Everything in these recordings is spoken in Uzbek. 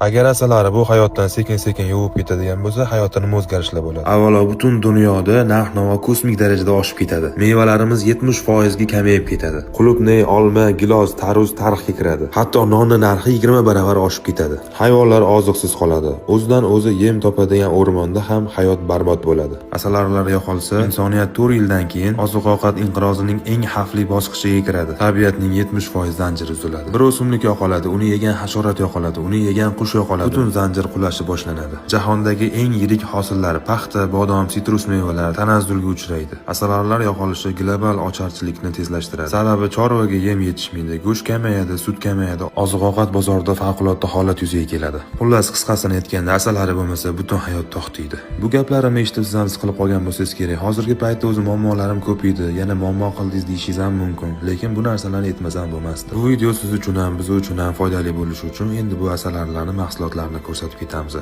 Agar asalari bu hayotdan sekin-sekin yuvib ketadigan bo'lsa, hayotda nima o'zgarishlar bo'ladi? Avvalo, butun dunyoda narx-navo kosmik darajada oshib ketadi. Mevalarimiz 70% ga kamayib ketadi. Qulupnay, olma, gilos, tarvuz tarixga kiradi. Hatto nonning narxi 20 barobar oshib ketadi. Hayvonlar oziqsiz qoladi. O'zidan o'zi yem topadigan o'rmonda ham hayot barbod bo'ladi. Asalarilar yo'qolsa, insoniyat 4 yildan keyin oziq-ovqat inqirozining eng xavfli bosqichiga kiradi. Tabiatning 70% zanjiri uziladi. Bir o'simlik yo'qoladi, uni yegan hasharot yo'qoladi, uni yegan qush yo'qoladi. Butun zanjir qulashi boshlanadi. Jahondagi eng yirik hosillar paxta, bodom, sitrus mevalar tanazzulga uchraydi. Asalarilar yo'qolishi global ocharchilikni tezlashtiradi. Sababi chorvaga yem yetishmaydi, go'sht kamayadi, sut kamayadi, oziq-ovqat bozorida favqulodda holat yuzaga keladi. Xullas, qisqasini aytganda, asalari bo'lmasa butun hayot to'xtaydi. Bu gaplarimni eshitib siz ham siqilib qolgan bo'lsangiz kerak. Hozirgi paytda o'zi muammolarim ko'paydi, yana muammo qildingiz deyishingiz ham mumkin. Lekin bu narsalarni aytmasam bo'lmasdi. Bu video siz uchun ham, biz uchun ham foydali bo'lishi uchun endi bu asalarilarni mahsulotlarini ko'rsatib ketamiz.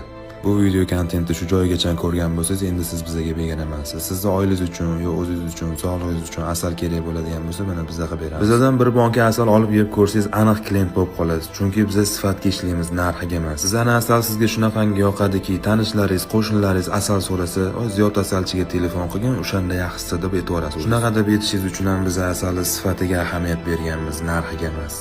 Bu video kontentni shu joyigacha ko'rgan bo'lsangiz, endi siz bizga begona emassiz. Sizni oilangiz uchun, yo o'zingiz uchun, sog'lig'ingiz uchun asal kerak bo'ladigan bo'lsa, mana bizga xabar beramiz. Bizdan bir banka asal olib yeb ko'rsangiz, aniq klient bo'lib qolasiz. Chunki biz sifatga ishlaymiz, narxiga emas. Sizlarning asal sizga shunaqangi yoqadiki, tanishlaringiz, qo'shnilaringiz asal so'rasa, Ziyod asalchiga telefon qilgan, o'shanda yaxshisi deb aytib yuborasiz. Shunaqa deb aytishingiz uchun ham biz asalni sifatiga ahamiyat berganmiz, narxiga emas.